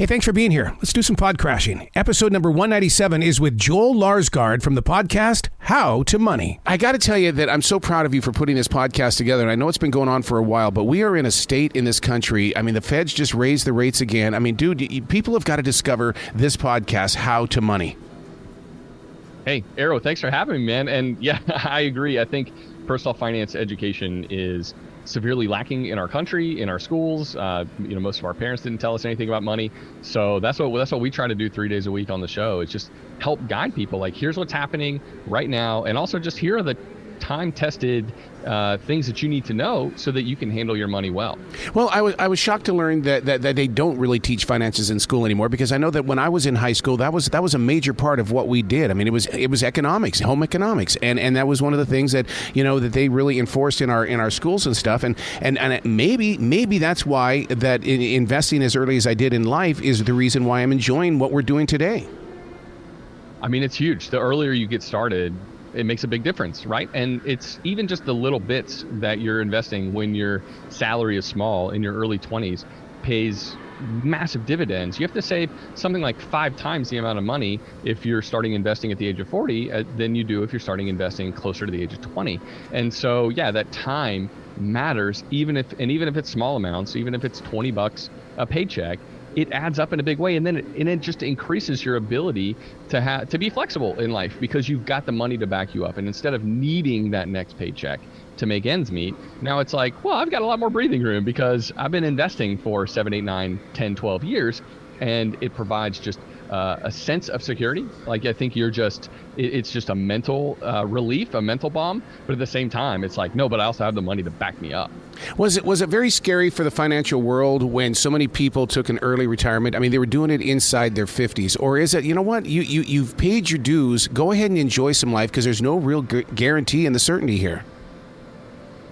Hey, thanks for being here. Let's do some pod crashing. Episode number 197 is with Joel Larsgaard from the podcast How to Money. I got to tell you that I'm so proud of you for putting this podcast together. And I know it's been going on for a while, but we are in a state in this country. I mean, the feds just raised the rates again. I mean, dude, people have got to discover this podcast, How to Money. Hey, Arrow, thanks for having me, man. And yeah, I agree. I think personal finance education is severely lacking in our country, in our schools. Most of our parents didn't tell us anything about money. So that's what we try to do 3 days a week on the show, is just help guide people. Like, here's what's happening right now. And also just here are the time-tested things that you need to know so that you can handle your money well. Well, I was shocked to learn that they don't really teach finances in school anymore, because I know that when I was in high school, that was a major part of what we did. I mean, it was economics, home economics, and that was one of the things that that they really enforced in our schools and stuff. And maybe that's why that investing as early as I did in life is the reason why I'm enjoying what we're doing today. I mean, it's huge. The earlier you get started, it makes a big difference, right? And it's even just the little bits that you're investing when your salary is small in your early 20s pays massive dividends. You have to save something like 5 times the amount of money if you're starting investing at the age of 40 than you do if you're starting investing closer to the age of 20. And so, yeah, that time matters, even if it's small amounts, even if it's $20 a paycheck. It adds up in a big way, and then it just increases your ability to be flexible in life, because you've got the money to back you up. And instead of needing that next paycheck to make ends meet, now it's like, well, I've got a lot more breathing room because I've been investing for 7, 8, 9, 10, 12 years, and it provides just a sense of security. Like, I think it's just a mental relief, a mental bomb, but at the same time, it's like, no, but I also have the money to back me up. Was it very scary for the financial world when so many people took an early retirement? I mean, they were doing it inside their 50s. Or is it, you know what, you've paid your dues, go ahead and enjoy some life, because there's no real guarantee in the certainty here?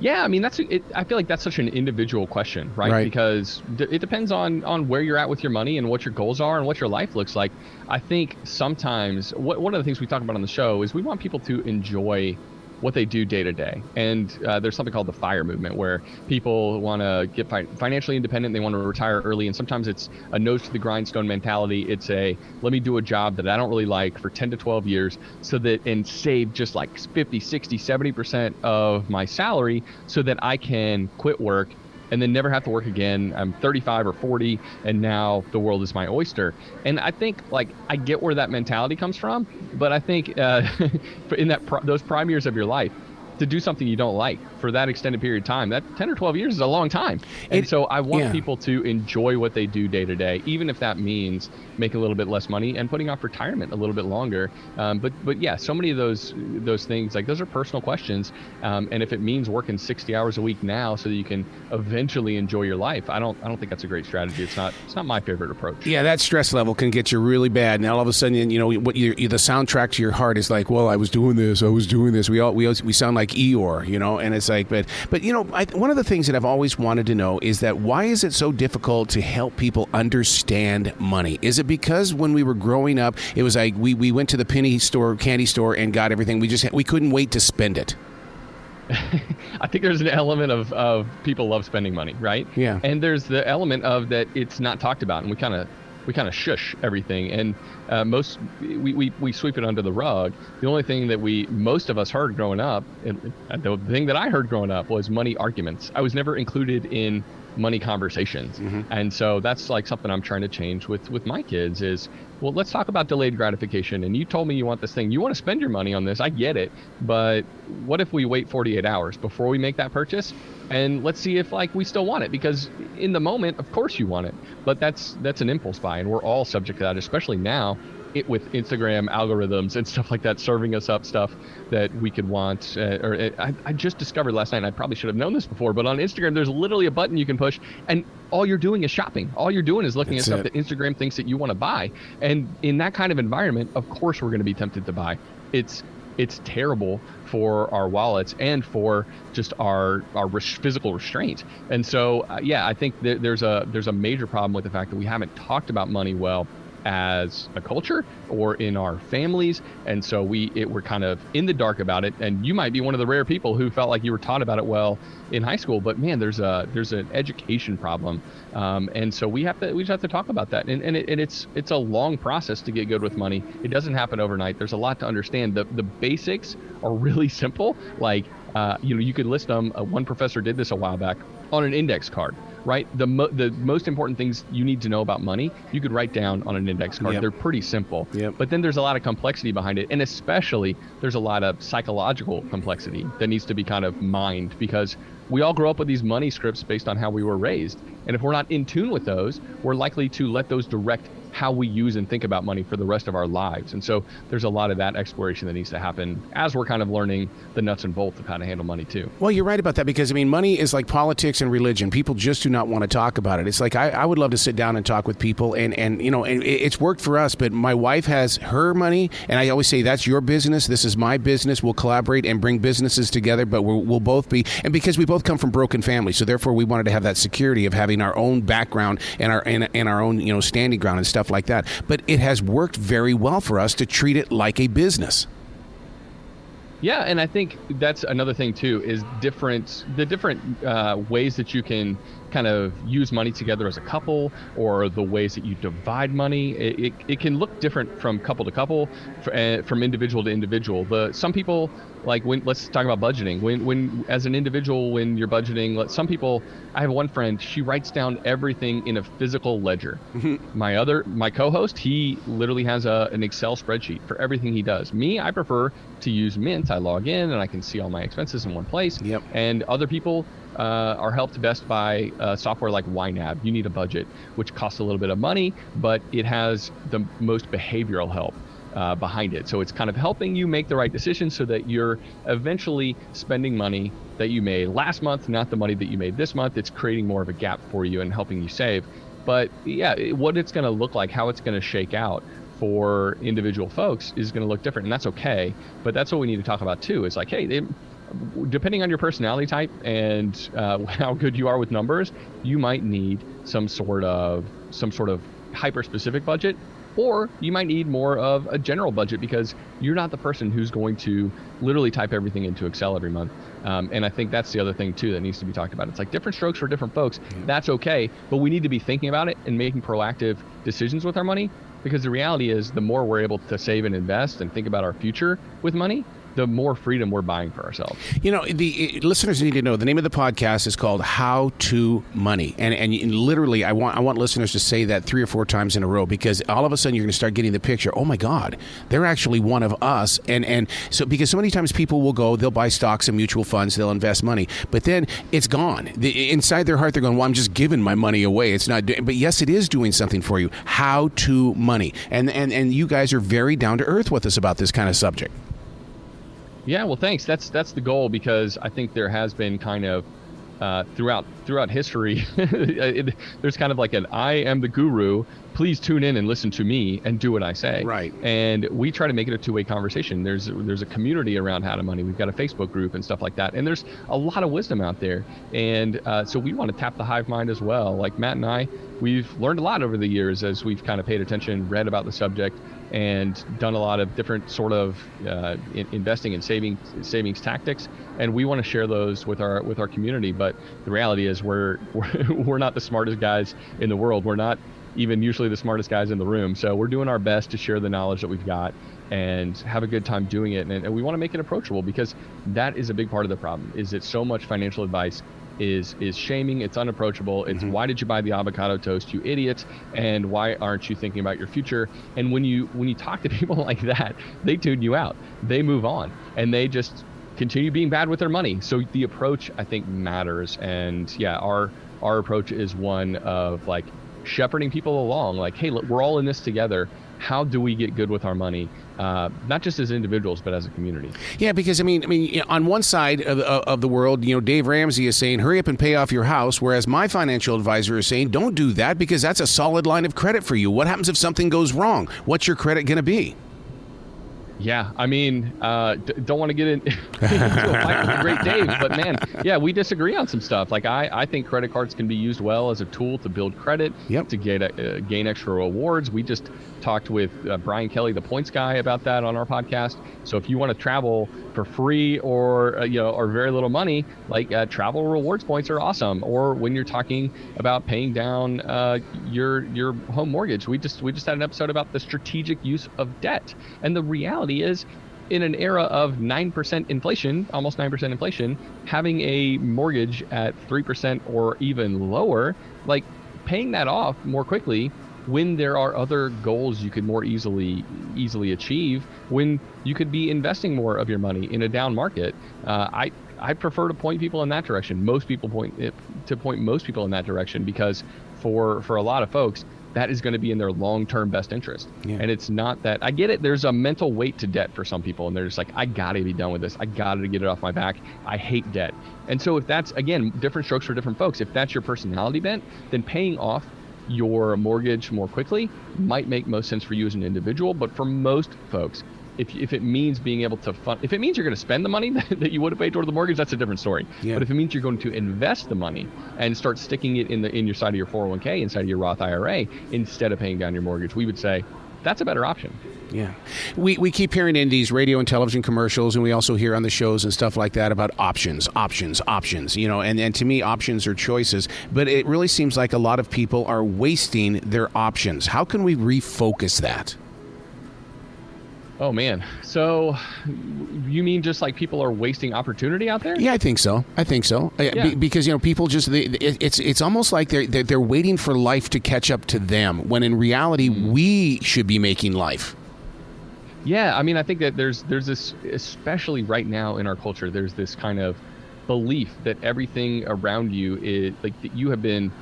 Yeah, I mean, I feel like that's such an individual question, right? Because it depends on where you're at with your money and what your goals are and what your life looks like. I think sometimes one of the things we talk about on the show is we want people to enjoy what they do day to day. And there's something called the FIRE movement, where people want to get financially independent. They want to retire early. And sometimes it's a nose to the grindstone mentality. It's let me do a job that I don't really like for 10 to 12 years and save just like 50, 60, 70% of my salary so that I can quit work and then never have to work again. I'm 35 or 40, and now the world is my oyster. And I think, I get where that mentality comes from, but I think in those prime years of your life, to do something you don't like for that extended period of time, that 10 or 12 years is a long time. And so I want people to enjoy what they do day to day, even if that means making a little bit less money and putting off retirement a little bit longer. But yeah, so many of those things, those are personal questions. And if it means working 60 hours a week now so that you can eventually enjoy your life, I don't think that's a great strategy. It's not my favorite approach. Yeah, that stress level can get you really bad. Now all of a sudden, the soundtrack to your heart is like, well, I was doing this. We sound like Eeyore, and it's like, but one of the things that I've always wanted to know is that why is it so difficult to help people understand money? Is it because when we were growing up, it was like we went to the candy store and got everything. We couldn't wait to spend it? I think there's an element of people love spending money, right? Yeah. And there's the element of that it's not talked about, and we kind of shush everything, and we sweep it under the rug. The only thing that most of us heard growing up, and the thing that I heard growing up, was money arguments. I was never included in money conversations. Mm-hmm. And so that's something I'm trying to change with my kids is, well, let's talk about delayed gratification. And you told me you want this thing. You want to spend your money on this. I get it. But what if we wait 48 hours before we make that purchase? And let's see if we still want it, because in the moment, of course you want it, but that's an impulse buy, and we're all subject to that, especially now with Instagram algorithms and stuff like that serving us up stuff that we could want. I just discovered last night, and I probably should have known this before, but on Instagram, there's literally a button you can push, and all you're doing is shopping. All you're doing is looking at stuff that Instagram thinks that you want to buy. And in that kind of environment, of course, we're going to be tempted to buy. It's terrible for our wallets and for just our physical restraint. And so, I think there's a major problem with the fact that we haven't talked about money well as a culture or in our families. And so we're kind of in the dark about it. And you might be one of the rare people who felt like you were taught about it well in high school, but man, there's an education problem. And so we just have to talk about that. And it's a long process to get good with money. It doesn't happen overnight. There's a lot to understand. The basics are really simple. Like, you could list them. One professor did this a while back on an index card, right? The most important things you need to know about money, you could write down on an index card. Yep. They're pretty simple. Yep. But then there's a lot of complexity behind it. And especially there's a lot of psychological complexity that needs to be kind of mined, because we all grow up with these money scripts based on how we were raised. And if we're not in tune with those, we're likely to let those direct how we use and think about money for the rest of our lives. And so there's a lot of that exploration that needs to happen as we're kind of learning the nuts and bolts of how to handle money too. Well, you're right about that, because money is like politics and religion. People just do not want to talk about it. It's like, I would love to sit down and talk with people, and it's worked for us, but my wife has her money, and I always say, that's your business. This is my business. We'll collaborate and bring businesses together, but we'll both be, and because we both come from broken families, so therefore we wanted to have that security of having our own background and our own, standing ground and stuff like that. But it has worked very well for us to treat it like a business. Yeah, and I think that's another thing too, is the different ways that you can kind of use money together as a couple, or the ways that you divide money. It can look different from couple to couple, from individual to individual. Some people, like, let's talk about budgeting. When as an individual, when you're budgeting, some people, I have one friend, she writes down everything in a physical ledger. My co-host, he literally has an Excel spreadsheet for everything he does. Me, I prefer to use Mint. I log in and I can see all my expenses in one place. Yep. And other people are helped best by software like YNAB. You need a budget, which costs a little bit of money, but it has the most behavioral help behind it. So it's kind of helping you make the right decisions so that you're eventually spending money that you made last month, not the money that you made this month. It's creating more of a gap for you and helping you save. But yeah, what it's going to look like, how it's going to shake out for individual folks is going to look different, and that's okay. But that's what we need to talk about too. Is like, hey, depending on your personality type and how good you are with numbers, you might need some sort of hyper specific budget, or you might need more of a general budget, because you're not the person who's going to literally type everything into Excel every month. And I think that's the other thing too that needs to be talked about. It's like different strokes for different folks. That's okay, but we need to be thinking about it and making proactive decisions with our money, because the reality is, the more we're able to save and invest and think about our future with money, the more freedom we're buying for ourselves. The listeners need to know the name of the podcast is called How to Money. And literally, I want listeners to say that 3 or 4 times in a row, because all of a sudden you're going to start getting the picture. Oh my God, they're actually one of us. And so, because so many times people will go, they'll buy stocks and mutual funds, they'll invest money, but then it's gone. Inside their heart, they're going, well, I'm just giving my money away. It's not, but yes, it is doing something for you. How to Money. And you guys are very down to earth with us about this kind of subject. Yeah, well, thanks. That's the goal, because I think there has been kind of throughout history, there's kind of like an I am the guru, please tune in and listen to me and do what I say. Right. And we try to make it a two-way conversation. There's a community around How to Money. We've got a Facebook group and stuff like that. And there's a lot of wisdom out there. And so we want to tap the hive mind as well. Like Matt and I, we've learned a lot over the years as we've kind of paid attention, read about the subject, and done a lot of different sort of investing and savings tactics. And we want to share those with our community. But the reality is we're not the smartest guys in the world. We're not even usually the smartest guys in the room. So we're doing our best to share the knowledge that we've got and have a good time doing it. And we want to make it approachable, because that is a big part of the problem, is that so much financial advice is shaming. It's unapproachable. It's why did you buy the avocado toast, you idiot? And why aren't you thinking about your future? And when you talk to people like that, they tune you out. They move on and they just continue being bad with their money. So the approach, I think, matters. And yeah, our approach is one of like shepherding people along, like, hey, look, we're all in this together. How do we get good with our money? Not just as individuals, but as a community. Yeah, because I mean, on one side of the world, Dave Ramsey is saying, hurry up and pay off your house, whereas my financial advisor is saying, don't do that, because that's a solid line of credit for you. What happens if something goes wrong? What's your credit going to be? Yeah, I mean, don't want to get into a fight with the great Dave, but man, yeah, we disagree on some stuff. Like I think credit cards can be used well as a tool to build credit, to gain extra rewards. We just talked with Brian Kelly, the points guy, about that on our podcast. So if you want to travel for free or or very little money, like travel rewards points are awesome. Or when you're talking about paying down your home mortgage, we just had an episode about the strategic use of debt. And the reality is, in an era of 9% inflation, almost 9% inflation, having a mortgage at 3% or even lower, like paying that off more quickly when there are other goals you could more easily achieve, when you could be investing more of your money in a down market. I prefer to point people in that direction. Most people point most people in that direction, because for a lot of folks, that is going to be in their long-term best interest. Yeah. And it's not that, I get it, there's a mental weight to debt for some people, and they're just like, I gotta be done with this. I gotta get it off my back. I hate debt. And so if that's, again, different strokes for different folks, if that's your personality bent, then paying off your mortgage more quickly might make most sense for you as an individual. But for most folks, if it means being able to fund, if it means you're going to spend the money that you would have paid toward the mortgage, that's a different story. Yeah. But if it means you're going to invest the money and start sticking it in your side of your 401k, inside of your Roth IRA, instead of paying down your mortgage, we would say that's a better option. Yeah. We keep hearing in these radio and television commercials, and we also hear on the shows and stuff like that about options, and to me, options are choices, but it really seems like a lot of people are wasting their options. How can we refocus that? Oh, man. So you mean just like people are wasting opportunity out there? Yeah, I think so. Yeah. Because, people just, it's almost like they're waiting for life to catch up to them, when in reality, we should be making life. Yeah, I mean, I think that there's this, especially right now in our culture, there's this kind of belief that everything around you is like that you have been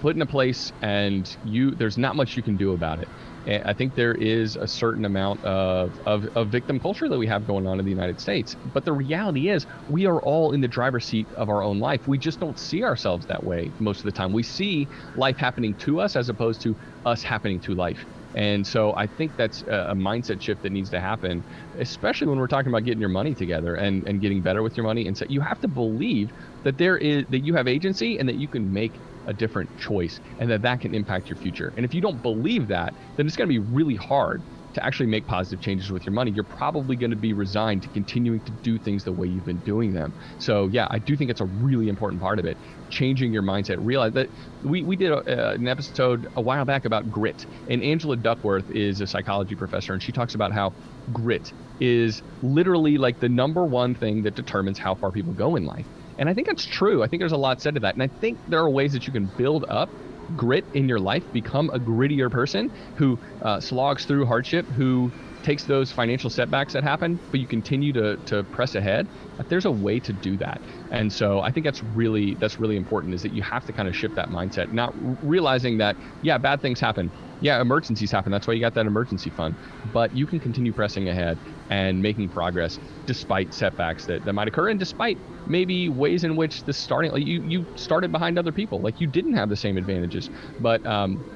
put in a place and there's not much you can do about it. And I think there is a certain amount of victim culture that we have going on in the United States. But the reality is, we are all in the driver's seat of our own life. We just don't see ourselves that way most of the time. We see life happening to us as opposed to us happening to life. And so I think that's a mindset shift that needs to happen, especially when we're talking about getting your money together and getting better with your money. And so you have to believe that that you have agency and that you can make a different choice, and that can impact your future. And if you don't believe that, then it's going to be really hard to actually make positive changes with your money. You're probably going to be resigned to continuing to do things the way you've been doing them. So yeah, I do think it's a really important part of it, changing your mindset. Realize that we did an episode a while back about grit, and Angela Duckworth is a psychology professor, and she talks about how grit is literally like the number one thing that determines how far people go in life. And I think that's true. I think there's a lot said to that. And I think there are ways that you can build up grit in your life, become a grittier person who slogs through hardship, who takes those financial setbacks that happen, but you continue to press ahead. There's a way to do that. And so I think that's really important, is that you have to kind of shift that mindset, not realizing that, yeah, bad things happen. Yeah, emergencies happen. That's why you got that emergency fund. But you can continue pressing ahead and making progress despite setbacks that might occur, and despite maybe ways in which you started behind other people. Like, you didn't have the same advantages. But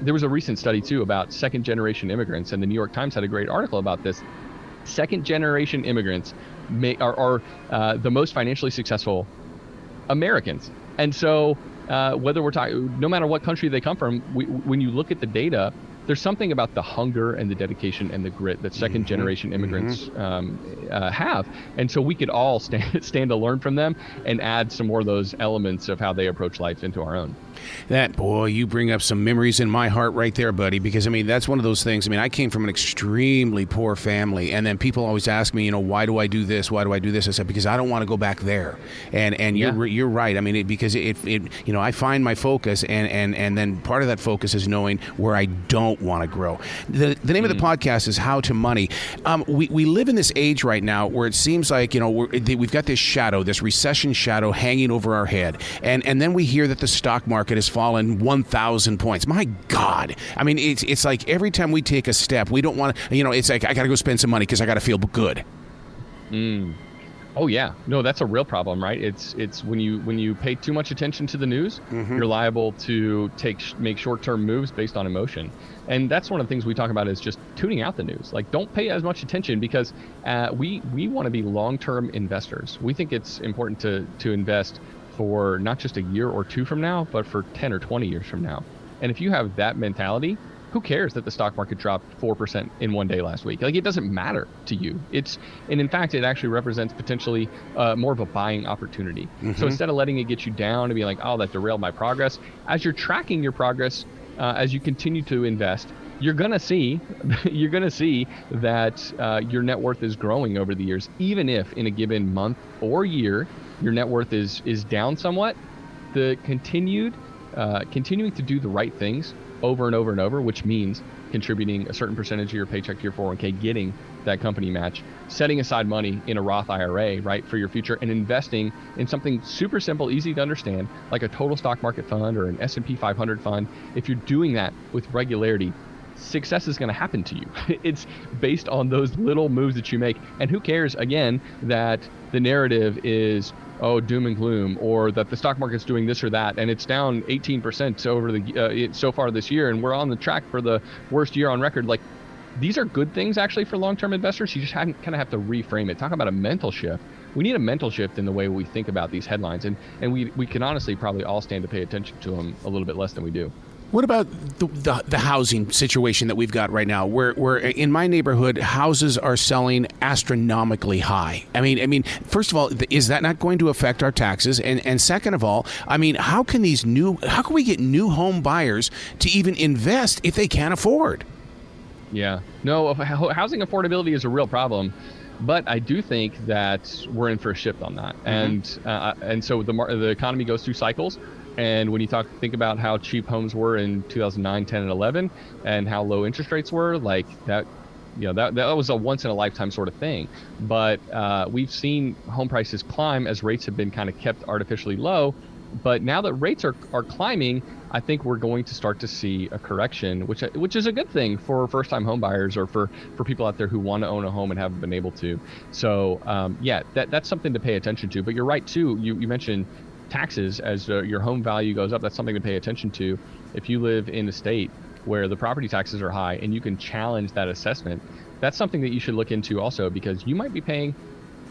there was a recent study too about second generation immigrants, and the New York Times had a great article about this. Second generation immigrants are the most financially successful Americans. And so whether we're talking, no matter what country they come from, when you look at the data, there's something about the hunger and the dedication and the grit that second generation immigrants have. And so we could all stand to learn from them and add some more of those elements of how they approach life into our own. You bring up some memories in my heart right there, buddy, because, I mean, that's one of those things. I mean, I came from an extremely poor family, and then people always ask me, why do I do this? Why do I do this? I said, because I don't want to go back there. And yeah. You're right. I mean, because I find my focus, and then part of that focus is knowing where I don't want to grow. The name of the podcast is How to Money. We live in this age right now where it seems like, we've got this shadow, this recession shadow hanging over our head. And then we hear that the stock market has fallen 1,000 points. My God. I mean, it's like every time we take a step, we don't want to, it's like, I got to go spend some money because I got to feel good. Oh yeah, no, that's a real problem, right? It's when you pay too much attention to the news, you're liable to make short-term moves based on emotion, and that's one of the things we talk about is just tuning out the news. Like, don't pay as much attention because we want to be long-term investors. We think it's important to invest for not just a year or two from now, but for 10 or 20 years from now. And if you have that mentality, who cares that the stock market dropped 4% in one day last week? Like, it doesn't matter to you. And in fact, it actually represents potentially more of a buying opportunity. So instead of letting it get you down and be like, oh, that derailed my progress, as you're tracking your progress, as you continue to invest, you're gonna see that your net worth is growing over the years, even if in a given month or year your net worth is down somewhat. The continuing to do the right things over and over and over, which means contributing a certain percentage of your paycheck to your 401k, getting that company match, setting aside money in a Roth IRA, right, for your future, and investing in something super simple, easy to understand, like a total stock market fund or an S&P 500 fund. If you're doing that with regularity, success is going to happen to you. It's based on those little moves that you make. And who cares, again, that the narrative is, oh, doom and gloom, or that the stock market's doing this or that, and it's down 18% over so far this year, and we're on the track for the worst year on record. Like, these are good things actually for long-term investors. You just kind of have to reframe it. Talk about a mental shift. We need a mental shift in the way we think about these headlines, and we can honestly probably all stand to pay attention to them a little bit less than we do. What about the housing situation that we've got right now, where in my neighborhood houses are selling astronomically high? I mean, first of all, is that not going to affect our taxes? And second of all, I mean, how can we get new home buyers to even invest if they can't afford? Yeah, no, housing affordability is a real problem. But I do think that we're in for a shift on that, and so the economy goes through cycles. And when you think about how cheap homes were in 2009, 10, and 11, and how low interest rates were, like that, that was a once in a lifetime sort of thing. But we've seen home prices climb as rates have been kind of kept artificially low. But now that rates are climbing, I think we're going to start to see a correction, which is a good thing for first-time home buyers or for people out there who want to own a home and haven't been able to. So that's something to pay attention to. But you're right too. You mentioned taxes as your home value goes up. That's something to pay attention to. If you live in a state where the property taxes are high and you can challenge that assessment, that's something that you should look into also, because you might be paying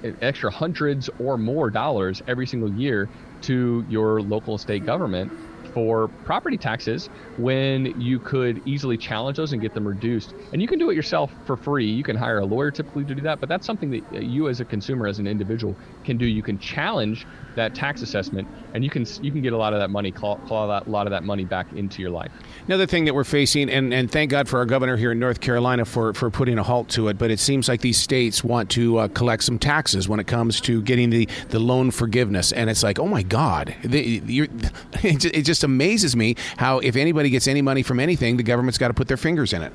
an extra hundreds or more dollars every single year to your local state government for property taxes when you could easily challenge those and get them reduced. And you can do it yourself for free. You can hire a lawyer typically to do that, but that's something that you as a consumer, as an individual, can do. You can challenge that tax assessment, and you can get a lot of that money, claw a lot of that money back into your life. Another thing that we're facing, and thank God for our governor here in North Carolina for putting a halt to it, but it seems like these states want to collect some taxes when it comes to getting the loan forgiveness. And it's like, oh my God, it just amazes me how if anybody gets any money from anything, the government's got to put their fingers in it.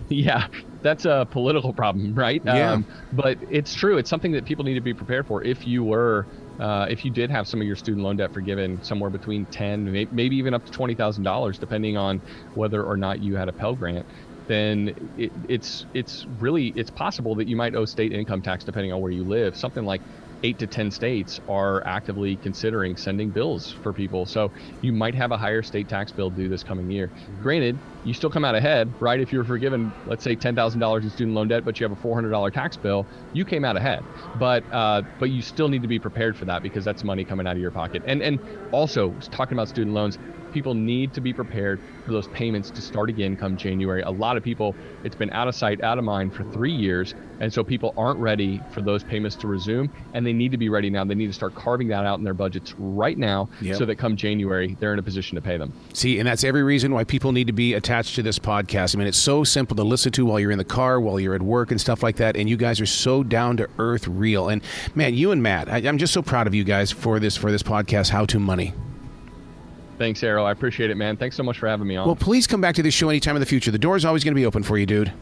Yeah, that's a political problem, right? Yeah. But it's true. It's something that people need to be prepared for. If you did have some of your student loan debt forgiven, somewhere between $10,000, maybe even up to $20,000, depending on whether or not you had a Pell Grant, then it's possible that you might owe state income tax depending on where you live. Something like 8 to 10 states are actively considering sending bills for people. So you might have a higher state tax bill due this coming year. Granted, you still come out ahead, right? If you were forgiven, let's say $10,000 in student loan debt, but you have a $400 tax bill, you came out ahead. But you still need to be prepared for that, because that's money coming out of your pocket. And also, talking about student loans, people need to be prepared for those payments to start again come January. A lot of people, it's been out of sight, out of mind for 3 years. And so people aren't ready for those payments to resume, and they need to be ready now. They need to start carving that out in their budgets right now, so that come January, they're in a position to pay them. See, and that's every reason why people need to be attached to this podcast. I mean, it's so simple to listen to while you're in the car, while you're at work and stuff like that. And you guys are so down to earth, real. And man, you and Matt, I'm just so proud of you guys for this podcast, How to Money. Thanks, Errol. I appreciate it, man. Thanks so much for having me on. Well, please come back to this show anytime in the future. The door is always going to be open for you, dude.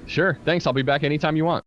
Sure. Thanks. I'll be back anytime you want.